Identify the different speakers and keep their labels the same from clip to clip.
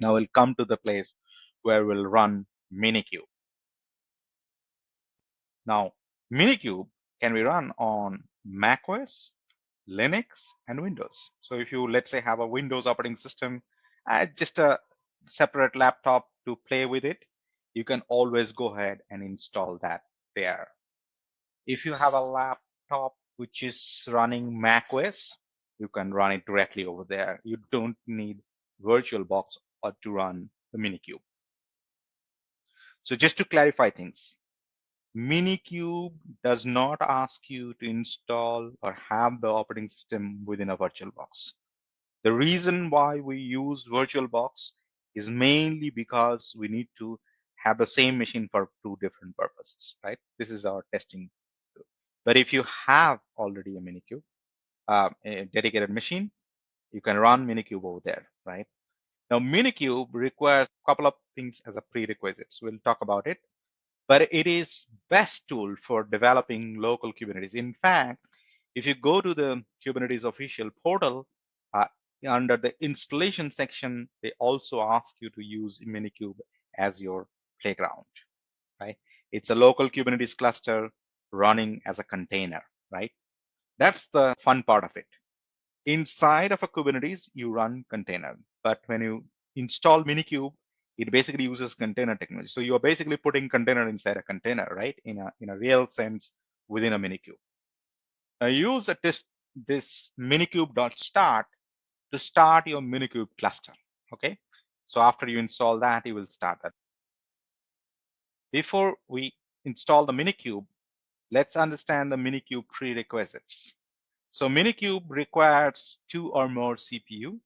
Speaker 1: Now we'll come to the place where we'll run Minikube. Now, Minikube can be run on macOS, Linux, and Windows. So if you, let's say, have a Windows operating system, just a separate laptop to play with it, you can always go ahead and install that there. If you have a laptop which is running macOS, you can run it directly over there. You don't need VirtualBox or to run the Minikube. So just to clarify things, Minikube does not ask you to install or have the operating system within a VirtualBox. The reason why we use VirtualBox is mainly because we need to have the same machine for two different purposes, right? This is our testing. But if you have already a Minikube, a dedicated machine, you can run Minikube over there, right? Now, Minikube requires a couple of things as a prerequisites. We'll talk about it, but it is best tool for developing local Kubernetes. In fact, if you go to the Kubernetes official portal, uh, under the installation section, they also ask you to use Minikube as your playground, right? It's a local Kubernetes cluster running as a container, right? That's the fun part of it. Inside of a Kubernetes, you run container, but when you install Minikube, it basically uses container technology. So you're basically putting container inside a container, right? In a real sense within a Minikube. Now use this minikube.start to start your Minikube cluster. Okay. So after you install that, you will start that. Before we install the Minikube, let's understand the Minikube prerequisites. So Minikube requires 2 or more CPU,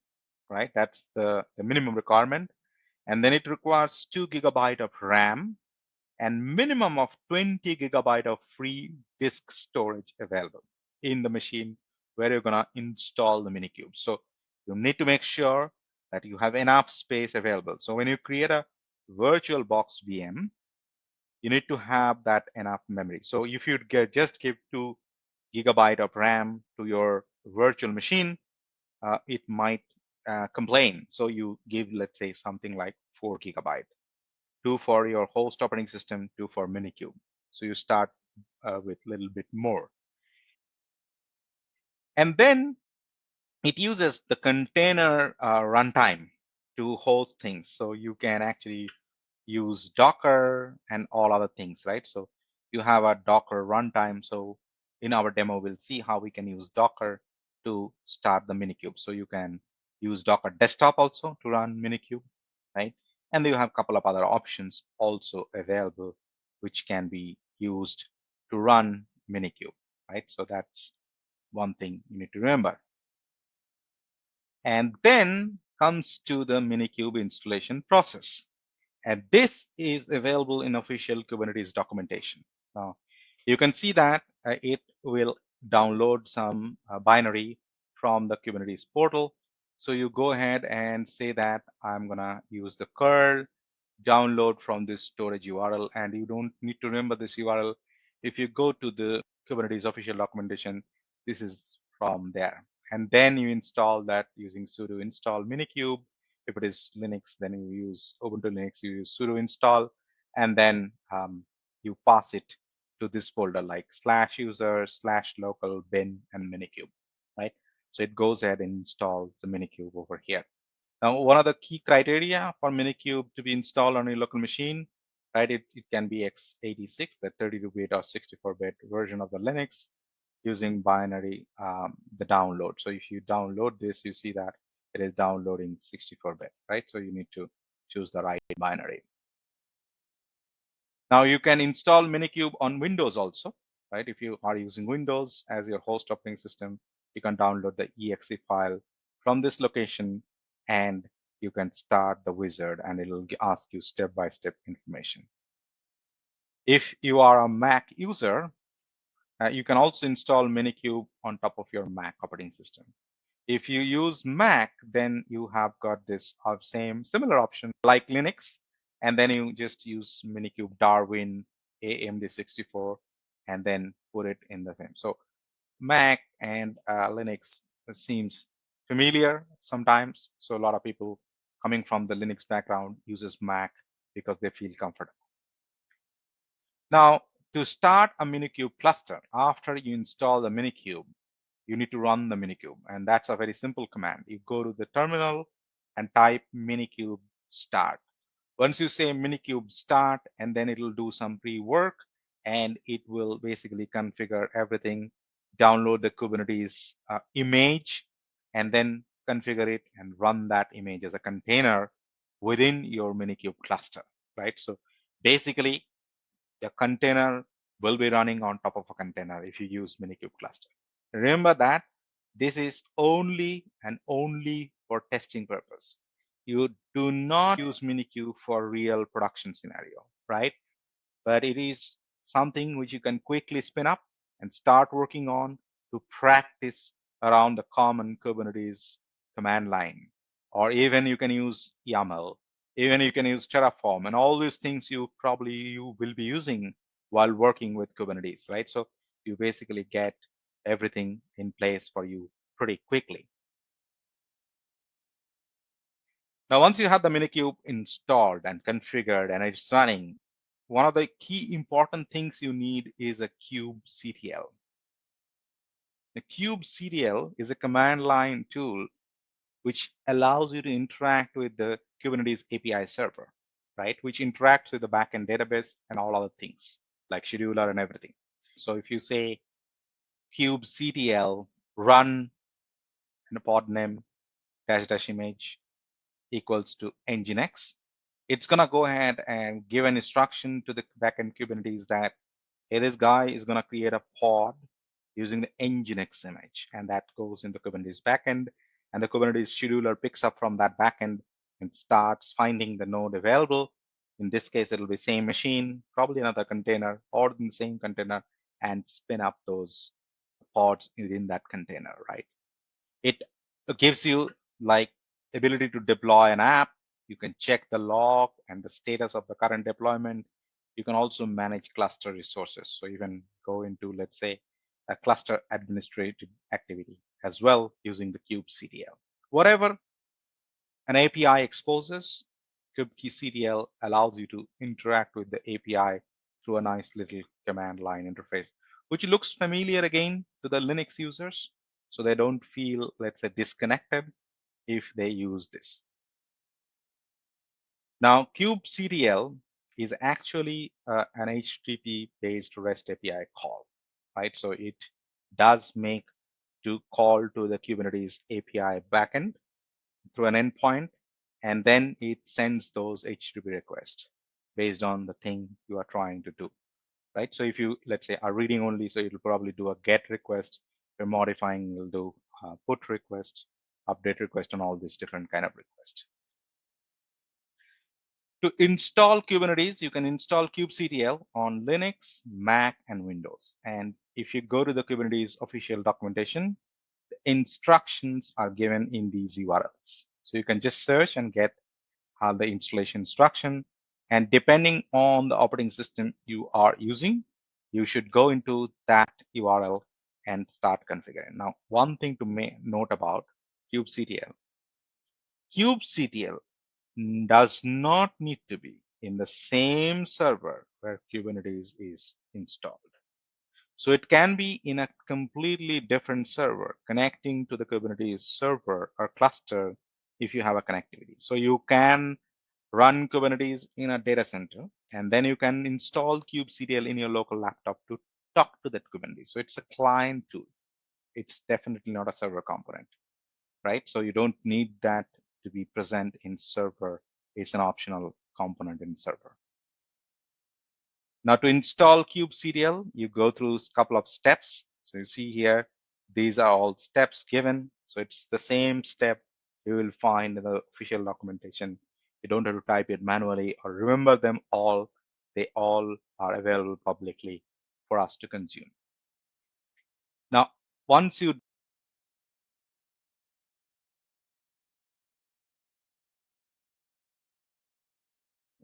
Speaker 1: right? That's the minimum requirement. And then it requires 2 GB of RAM and minimum of 20 GB of free disk storage available in the machine where you're gonna install the Minikube. So you need to make sure that you have enough space available. So when you create a VirtualBox VM, you need to have that enough memory. So if you just give 2 GB of RAM to your virtual machine, it might complain. So you give, let's say, something like 4 GB, 2 for your host operating system, 2 for Minikube. So you start with a little bit more. And then it uses the container runtime to host things. So you can actually use Docker and all other things, right? So you have a Docker runtime. So in our demo, we'll see how we can use Docker to start the Minikube. So you can use Docker desktop also to run Minikube, right? And then you have a couple of other options also available, which can be used to run Minikube, right? So that's one thing you need to remember. And then comes to the Minikube installation process. And this is available in official Kubernetes documentation. Now, you can see that it will download some binary from the Kubernetes portal. So you go ahead and say that I'm going to use the curl download from this storage URL, and you don't need to remember this URL. If you go to the Kubernetes official documentation, this is from there. And then you install that using sudo install minikube. If it is Linux, then you use Ubuntu Linux, you use sudo install, and then you pass it to this folder like /user /local bin and minikube, right? So it goes ahead and installs the minikube over here. Now, one of the key criteria for Minikube to be installed on a local machine, right? It can be x86, the 32-bit or 64-bit version of the Linux, using binary, the download. So if you download this, you see that it is downloading 64-bit, right? So you need to choose the right binary. Now you can install Minikube on Windows also, right? If you are using Windows as your host operating system, you can download the exe file from this location and you can start the wizard and it'll ask you step-by-step information. If you are a Mac user, you can also install Minikube on top of your Mac operating system. If you use Mac, then you have got this similar option like Linux, and then you just use Minikube Darwin AMD 64 and then put it in the same. So Mac and Linux seems familiar sometimes. So a lot of people coming from the Linux background uses Mac because they feel comfortable. Now, to start a Minikube cluster, after you install the Minikube, you need to run the Minikube, and that's a very simple command. You go to the terminal and type Minikube start. Once you say Minikube start, and then it'll do some pre-work, and it will basically configure everything, download the Kubernetes image, and then configure it and run that image as a container within your Minikube cluster, right? So basically, the container will be running on top of a container if you use Minikube cluster. Remember that this is only and only for testing purpose. You do not use Minikube for real production scenario, right? But it is something which you can quickly spin up and start working on to practice around the common Kubernetes command line. Or even you can use YAML, even you can use Terraform, and all these things you will be using while working with Kubernetes, right? So you basically get everything in place for you pretty quickly. Now, once you have the Minikube installed and configured and it's running, one of the key important things you need is a kubectl. The kubectl is a command line tool which allows you to interact with the Kubernetes API server, right? Which interacts with the backend database and all other things like scheduler and everything. So if you say kubectl run and a pod name dash image equals to nginx, it's going to go ahead and give an instruction to the backend Kubernetes that, hey, this guy is going to create a pod using the nginx image, and that goes in the Kubernetes backend, and the Kubernetes scheduler picks up from that backend and starts finding the node available. In this case, it'll be same machine, probably another container, or in the same container, and spin up those pods within that container, right? It gives you like ability to deploy an app. You can check the log and the status of the current deployment. You can also manage cluster resources. So you can go into, let's say, a cluster administrative activity as well using the kubectl. Whatever an API exposes, kubectl allows you to interact with the API through a nice little command line interface, which looks familiar again to the Linux users, so they don't feel, let's say, disconnected if they use this. Now, kubectl is actually an HTTP-based REST API call, right? So it does make to call to the Kubernetes API backend through an endpoint, and then it sends those HTTP requests based on the thing you are trying to do, right? So if you, let's say, are reading only, so it'll probably do a get request. If you're modifying, it'll do put request, update request, and all these different kind of requests. To install Kubernetes, you can install kubectl on Linux, Mac, and Windows. And if you go to the Kubernetes official documentation, the instructions are given in these URLs. So you can just search and get the installation instruction. And depending on the operating system you are using, you should go into that URL and start configuring. Now, one thing to note about kubectl. Kubectl does not need to be in the same server where Kubernetes is installed. So it can be in a completely different server connecting to the Kubernetes server or cluster if you have a connectivity. So you can run Kubernetes in a data center, and then you can install kubectl in your local laptop to talk to that Kubernetes. So it's a client tool. It's definitely not a server component, right? So you don't need that to be present in server. It's an optional component in server. Now to install kubectl, you go through a couple of steps. So you see here, these are all steps given. So it's the same step you will find in the official documentation. You don't have to type it manually or remember them all. They all are available publicly for us to consume. Now, once you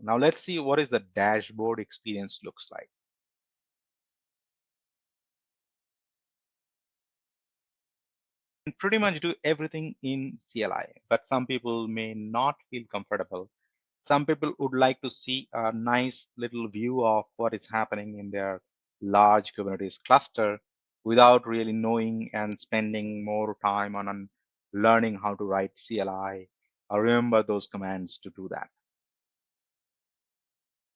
Speaker 1: now let's see what is the dashboard experience looks like. pretty much do everything in CLI, but some people may not feel comfortable. Some people would like to see a nice little view of what is happening in their large Kubernetes cluster without really knowing and spending more time on learning how to write CLI or remember those commands to do that.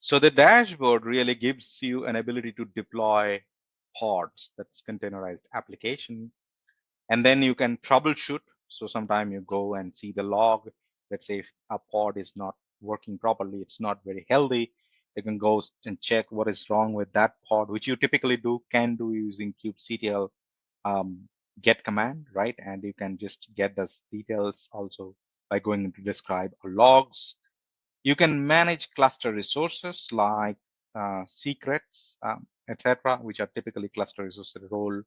Speaker 1: So the dashboard really gives you an ability to deploy pods, that's containerized application, and then you can troubleshoot. So sometime you go and see the log. Let's say if a pod is not working properly, it's not very healthy, you can go and check what is wrong with that pod, which you typically can do using kubectl get command, right? And you can just get those details also by going into describe or logs. You can manage cluster resources like secrets, etc., which are typically cluster resources role,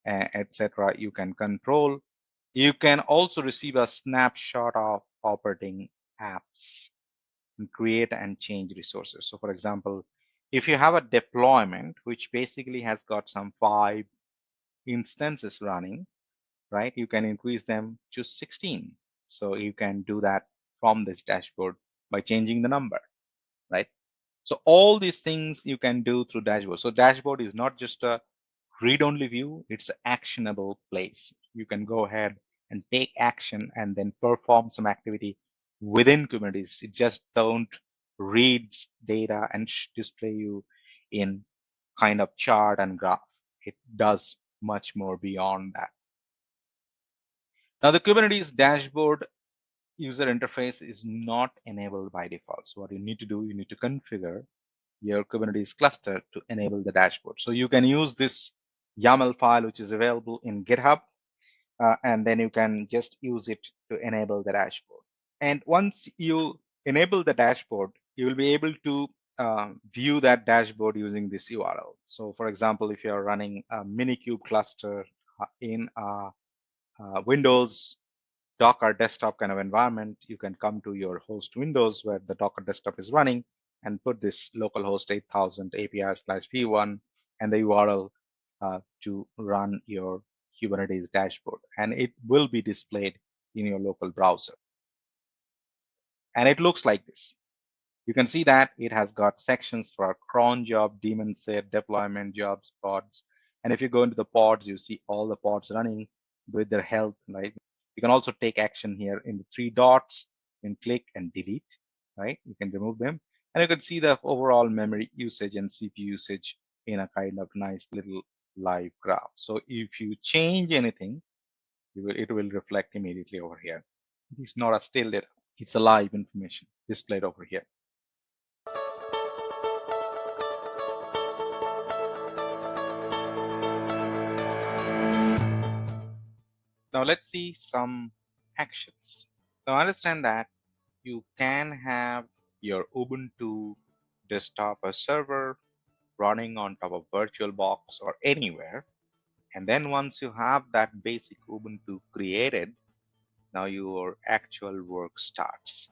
Speaker 1: etc. You can control. You can also receive a snapshot of operating apps and create and change resources. So for example, if you have a deployment, which basically has got some 5 instances running, right? You can increase them to 16. So you can do that from this dashboard by changing the number, right? So all these things you can do through dashboard. So dashboard is not just a read-only view, it's an actionable place. You can go ahead and take action and then perform some activity within Kubernetes. It just don't read data and display you in kind of chart and graph. It does much more beyond that. Now the Kubernetes dashboard user interface is not enabled by default. So what you need to do, you need to configure your Kubernetes cluster to enable the dashboard. So you can use this YAML file, which is available in GitHub, and then you can just use it to enable the dashboard. And once you enable the dashboard, you will be able to view that dashboard using this URL. So for example, if you're running a Minikube cluster in Windows Docker desktop kind of environment, you can come to your host Windows where the Docker desktop is running and put this localhost 8000 API/v1 and the URL to run your Kubernetes dashboard. And it will be displayed in your local browser. And it looks like this. You can see that it has got sections for cron job, daemon set, deployment jobs, pods. And if you go into the pods, you see all the pods running with their health, right? You can also take action here in the 3 dots and click and delete, right? You can remove them. And you can see the overall memory usage and CPU usage in a kind of nice little live graph. So if you change anything, it will reflect immediately over here. It's not a still data. It's a live information displayed over here. Now let's see some actions. So understand that you can have your Ubuntu desktop or server running on top of VirtualBox or anywhere. And then once you have that basic Ubuntu created, now your actual work starts.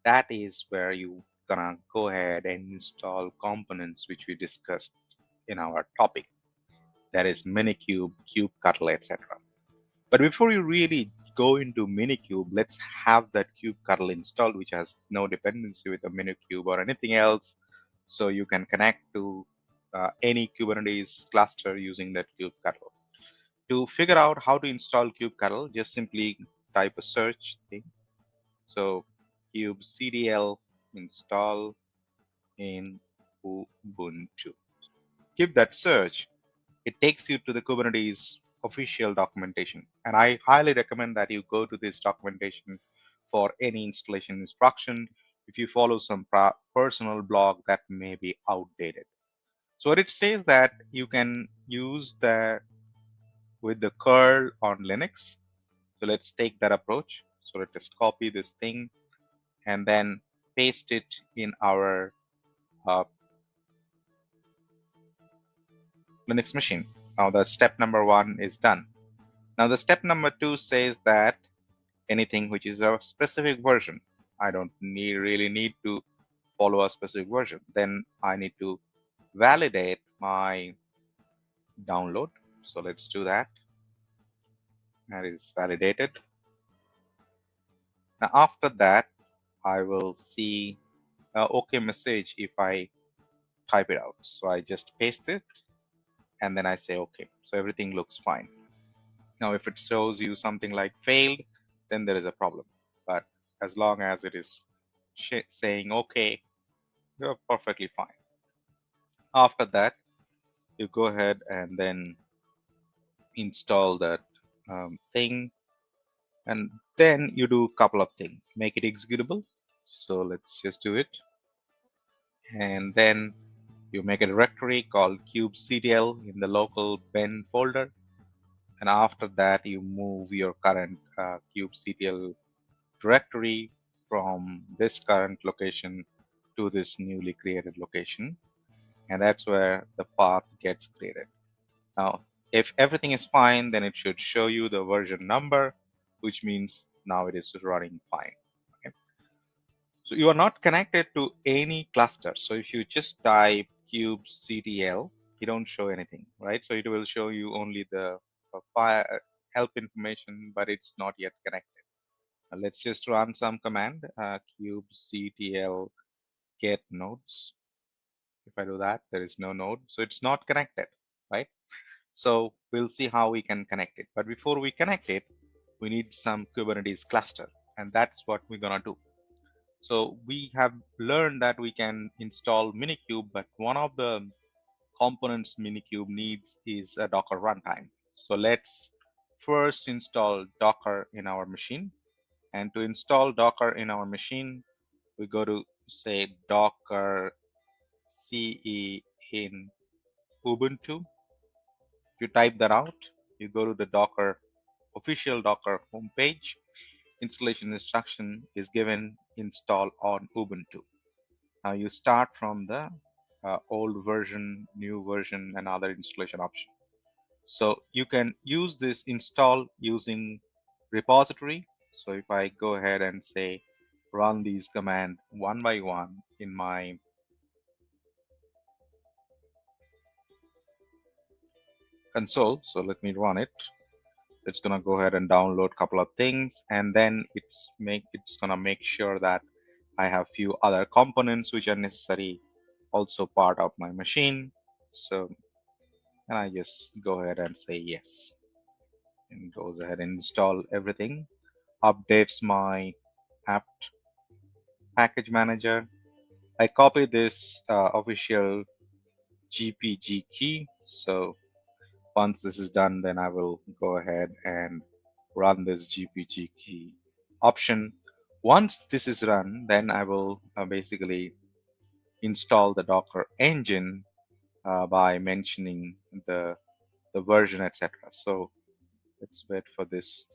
Speaker 1: That is where you gonna go ahead and install components which we discussed in our topic. That is Minikube, Kubectl, etc. But before you really go into Minikube, let's have that kubectl installed, which has no dependency with the Minikube or anything else. So you can connect to any Kubernetes cluster using that kubectl. To figure out how to install kubectl, just simply type a search thing. So kubectl install in Ubuntu. Give that search. It takes you to the Kubernetes official documentation. And I highly recommend that you go to this documentation for any installation instruction. If you follow some personal blog, that may be outdated. So it says that you can use the with the curl on Linux. So let's take that approach. So let's just copy this thing and then paste it in our uh, Linux machine. Now the step number 1 is done. Now the step number 2 says that anything which is a specific version, I don't really need to follow a specific version. Then I need to validate my download. So let's do that. and it's validated. Now after that, I will see a OK message if I type it out. So I just paste it and then I say OK. So everything looks fine. Now if it shows you something like failed, then there is a problem. But as long as it is saying OK, you're perfectly fine. After that, you go ahead and then install that thing, and then you do a couple of things. Make it executable. So let's just do it. And then you make a directory called kubectl in the local bin folder. And after that, you move your current kubectl directory from this current location to this newly created location. And that's where the path gets created. Now, if everything is fine, then it should show you the version number, which means now it is running fine. Okay. So you are not connected to any cluster. So if you just type kubectl, you don't show anything, right? So it will show you only the help information, but it's not yet connected. Let's just run some command, kubectl get nodes. If I do that, there is no node, so it's not connected, right? So we'll see how we can connect it. But before we connect it, we need some Kubernetes cluster, and that's what we're gonna do. So we have learned that we can install Minikube, but one of the components Minikube needs is a Docker runtime. So let's first install Docker in our machine. And to install Docker in our machine, we go to say Docker CE in Ubuntu. If you type that out, you go to the Docker official Docker homepage. Installation instruction is given install on Ubuntu. Now you start from the old version, new version, and other installation option. So you can use this install using repository. So if I go ahead and say run these commands one by one in my console, so let me run it. It's gonna go ahead and download a couple of things, and then it's gonna make sure that I have few other components which are necessary, also part of my machine. So, and I just go ahead and say yes, and goes ahead and install everything, updates my apt package manager. I copy this official GPG key. So once this is done, then I will go ahead and run this GPG key option. Once this is run, then I will basically install the Docker engine by mentioning the version, etc. So let's wait for this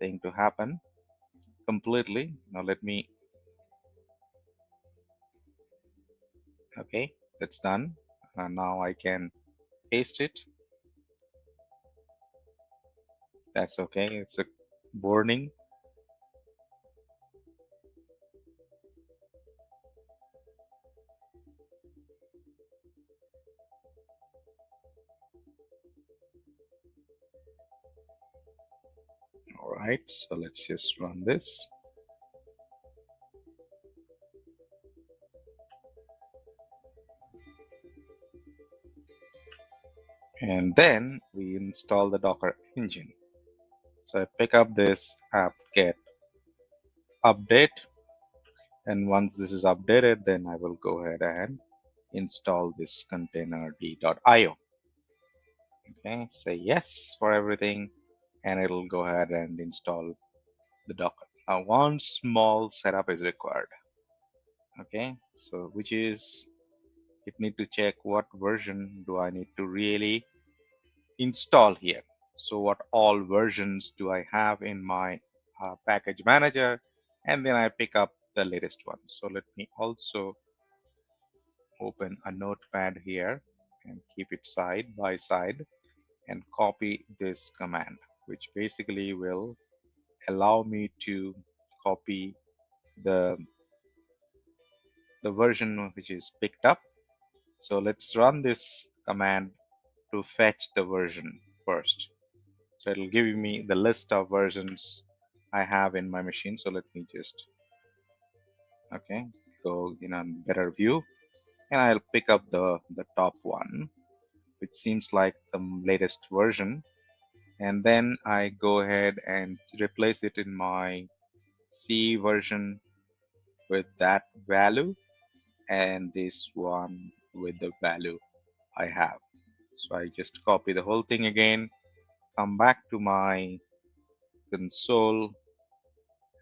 Speaker 1: thing to happen completely. Now let me, okay, it's done. And now I can paste it. That's okay. It's a warning. All right, so let's just run this. And then we install the Docker engine. So I pick up this apt-get update, and once this is updated, then I will go ahead and install this containerd.io. Okay, say yes for everything, and it'll go ahead and install the Docker. Now, one small setup is required. Okay, so which is it need to check what version do I need to really install here. So what all versions do I have in my package manager, and then I pick up the latest one. So let me also open a notepad here and keep it side by side and copy this command, which basically will allow me to copy the the version which is picked up. So let's run this command to fetch the version first. So it'll give me the list of versions I have in my machine. So let me just, okay, go in a better view, and I'll pick up the top one, which seems like the latest version. And then I go ahead and replace it in my C version with that value, and this one with the value I have. So I just copy the whole thing again, come back to my console,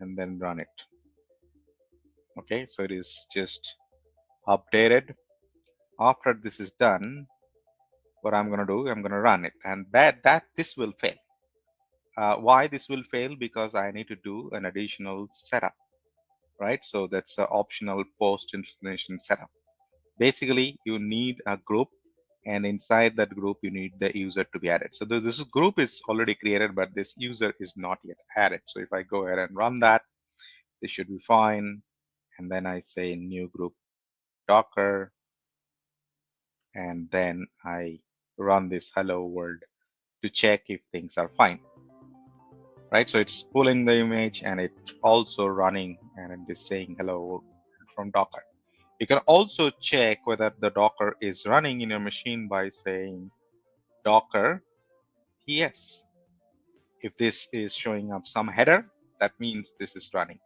Speaker 1: and then run it. Okay, so it is just updated. After this is done, what I'm going to do, I'm going to run it, and that this will fail. Why this will fail? Because I need to do an additional setup, right? So that's an optional post installation setup. Basically, you need a group, and inside that group, you need the user to be added. So this group is already created, but this user is not yet added. So if I go ahead and run that, this should be fine. And then I say new group Docker, and then I run this hello world to check if things are fine, right? So it's pulling the image and it's also running, and it is saying hello from Docker. You can also check whether the Docker is running in your machine by saying Docker yes. If this is showing up some header, that means this is running.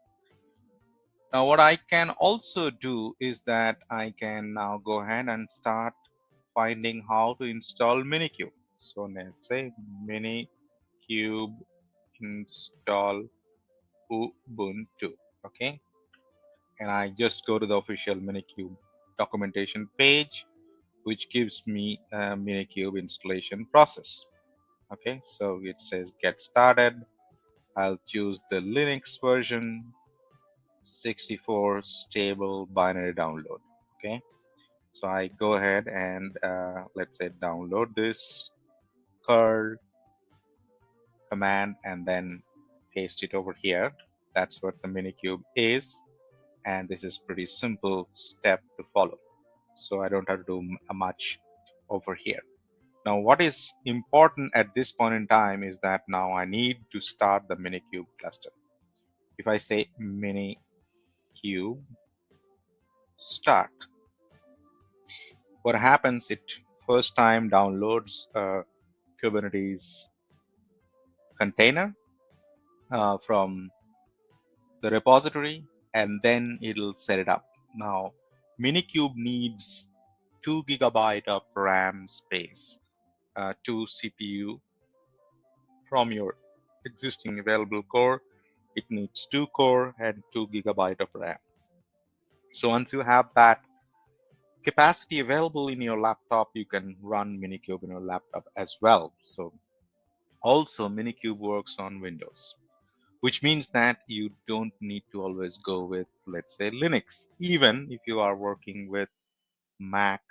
Speaker 1: Now what I can also do is that I can now go ahead and start finding how to install Minikube. So let's say Minikube install Ubuntu. Okay, and I just go to the official Minikube documentation page, which gives me a Minikube installation process. Okay, so it says get started. I'll choose the Linux version, 64 stable binary download. Okay, so I go ahead and let's say download this curl command and then paste it over here. That's what the Minikube is, and this is pretty simple step to follow. So I don't have to do much over here. Now, what is important at this point in time is that now I need to start the Minikube cluster. If I say Minikube start, what happens, it first time downloads a Kubernetes container from the repository, and then it'll set it up. Now, Minikube needs 2 GB of RAM space, 2 CPU from your existing available core. It needs 2 core and 2 GB of RAM. So once you have that capacity available in your laptop, you can run Minikube in your laptop as well. So also Minikube works on Windows, which means that you don't need to always go with, let's say, Linux. Even if you are working with Mac,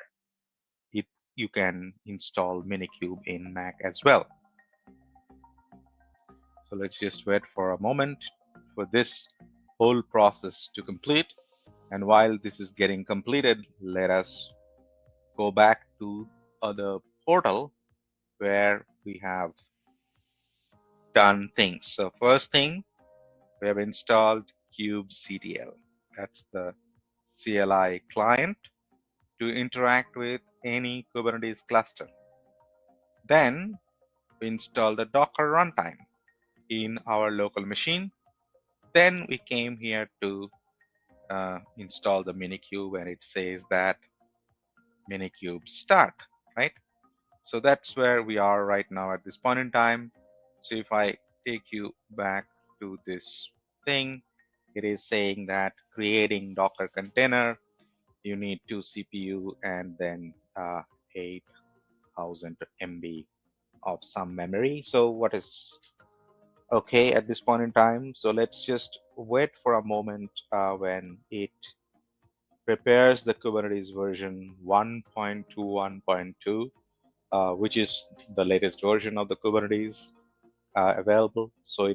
Speaker 1: you can install Minikube in Mac as well. So let's just wait for a moment for this whole process to complete. And while this is getting completed, let us go back to the portal where we have done things. So first thing, we have installed kubectl. That's the CLI client to interact with any Kubernetes cluster. Then we installed the Docker runtime in our local machine. Then we came here to install the Minikube, and it says that Minikube start, right? So that's where we are right now at this point in time. So if I take you back to this thing, it is saying that creating Docker container, you need 2 CPU and then 8,000 MB of some memory. So what is okay at this point in time? So let's just wait for a moment when it prepares the Kubernetes version 1.21.2, which is the latest version of the Kubernetes available. So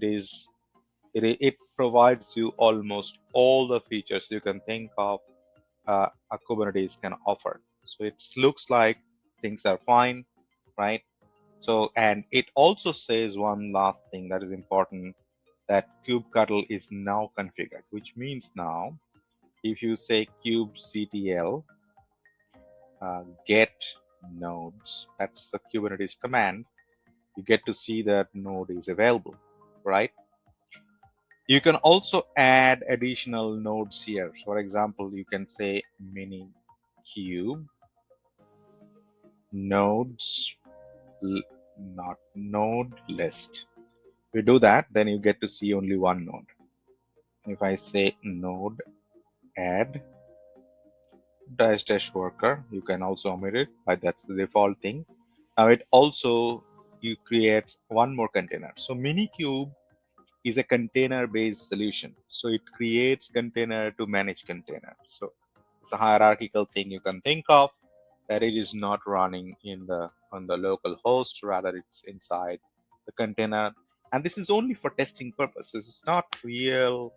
Speaker 1: it provides you almost all the features you can think of a Kubernetes can offer. So it looks like things are fine, right? So, and it also says one last thing that is important, that kubectl is now configured, which means now if you say kubectl get nodes, that's the Kubernetes command, you get to see that node is available, right? You can also add additional nodes here. For example, you can say minikube nodes, not node list. If you do that, then you get to see only one node. If I say node add dash dash worker, you can also omit it, but that's the default thing. Now it also you create one more container. So Minikube is a container based solution. So it creates container to manage container. So it's a hierarchical thing you can think of, that it is not running in the on the local host, rather it's inside the container. And this is only for testing purposes. It's not real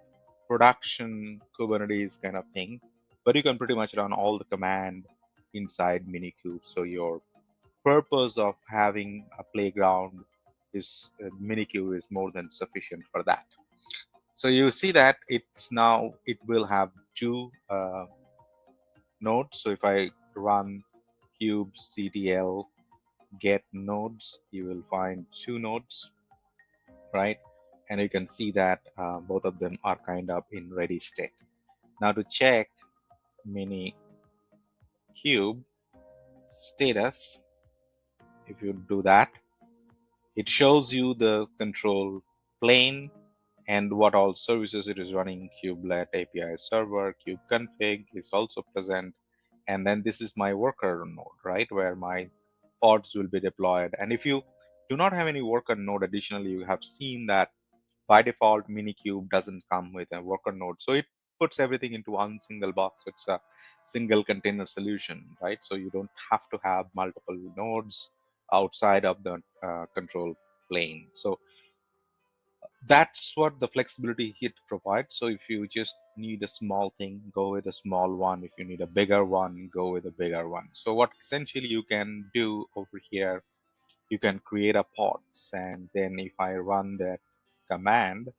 Speaker 1: production Kubernetes kind of thing, but you can pretty much run all the command inside Minikube. So your purpose of having a playground is Minikube is more than sufficient for that. So you see that it's now it will have two nodes. So if I run kubectl get nodes, you will find two nodes, right? And you can see that both of them are kind of in ready state. Now to check Minikube status, if you do that, it shows you the control plane and what all services it is running. Kubelet API server, kubeconfig is also present. And then this is my worker node, right, where my pods will be deployed. And if you do not have any worker node, additionally, you have seen that by default, Minikube doesn't come with a worker node. So it puts everything into one single box. It's a single container solution, right? So you don't have to have multiple nodes outside of the control plane. So that's what the flexibility it provides. So if you just need a small thing, go with a small one. If you need a bigger one, go with a bigger one. So what essentially you can do over here, you can create a pods, and then if I run that command,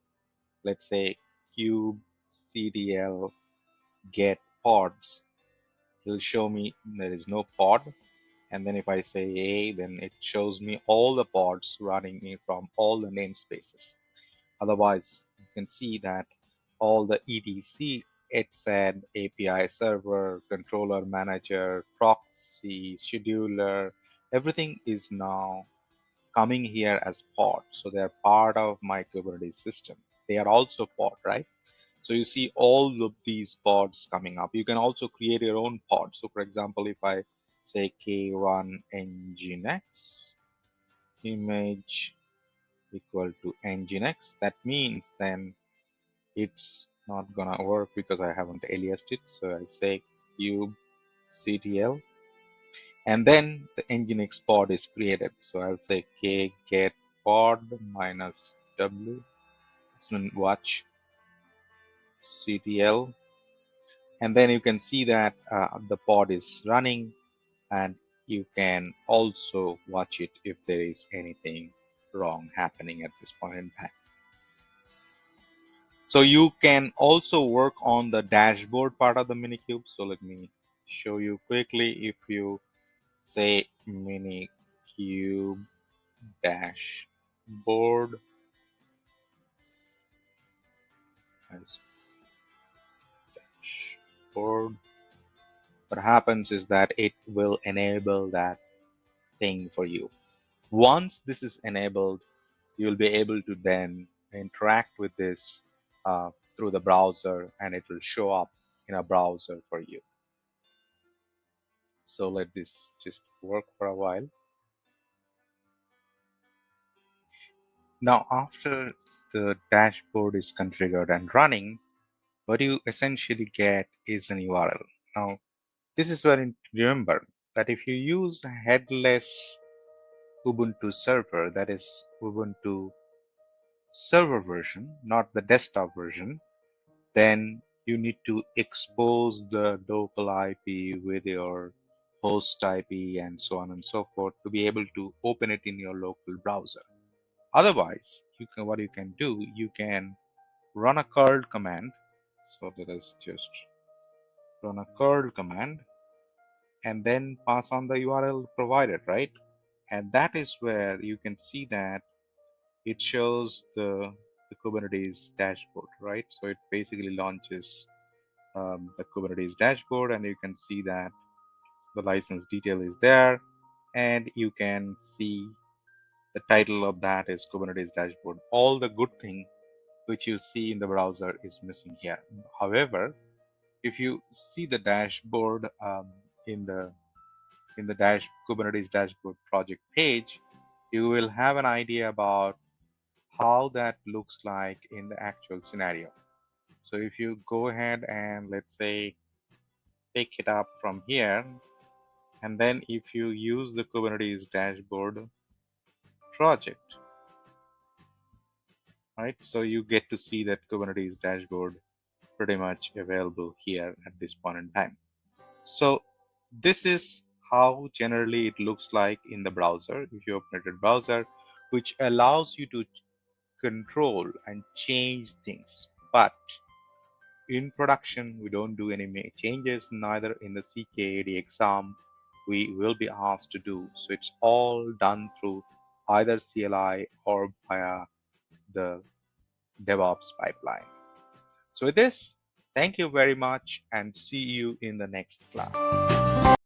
Speaker 1: let's say kubectl get pods, it'll show me there is no pod. And then if I say a, then it shows me all the pods running me from all the namespaces. Otherwise, you can see that all the etc, etc, API server, controller manager, proxy, scheduler, everything is now coming here as pods. So they're part of my Kubernetes system. They are also pod, right? So you see all of these pods coming up. You can also create your own pod. So for example, if I say k run nginx image equal to nginx, that means then it's not gonna work because I haven't aliased it. So I say kubectl, and then the nginx pod is created. So I'll say k get pod minus w. So watch ctl, and then you can see that the pod is running, and you can also watch it if there is anything wrong happening at this point in time. So you can also work on the dashboard part of the Minikube. So let me show you quickly. If you say Minikube dashboard as dashboard, what happens is that it will enable that thing for you. Once this is enabled, you'll be able to then interact with this through the browser, and it will show up in a browser for you. So let this just work for a while. Now, after the dashboard is configured and running, what you essentially get is an URL. Now, this is where remember that if you use a headless Ubuntu server, that is Ubuntu server version, not the desktop version, then you need to expose the local IP with your host IP and so on and so forth to be able to open it in your local browser. Otherwise, what you can do, you can run a curl command. So let us just run a curl command and then pass on the URL provided, right? And that is where you can see that it shows the Kubernetes dashboard, right? So it basically launches the Kubernetes dashboard, and you can see that the license detail is there, and you can see the title of that is Kubernetes dashboard. All the good thing which you see in the browser is missing here. However, if you see the dashboard in the Kubernetes dashboard project page, you will have an idea about how that looks like in the actual scenario. So if you go ahead and let's say pick it up from here, and then if you use the Kubernetes dashboard project, right? So you get to see that Kubernetes dashboard pretty much available here at this point in time. So this is how generally it looks like in the browser. If you open it in browser, which allows you to control and change things. But in production, we don't do any changes, neither in the CKAD exam we will be asked to do. So it's all done through either CLI or via the DevOps pipeline. So with this, thank you very much and see you in the next class.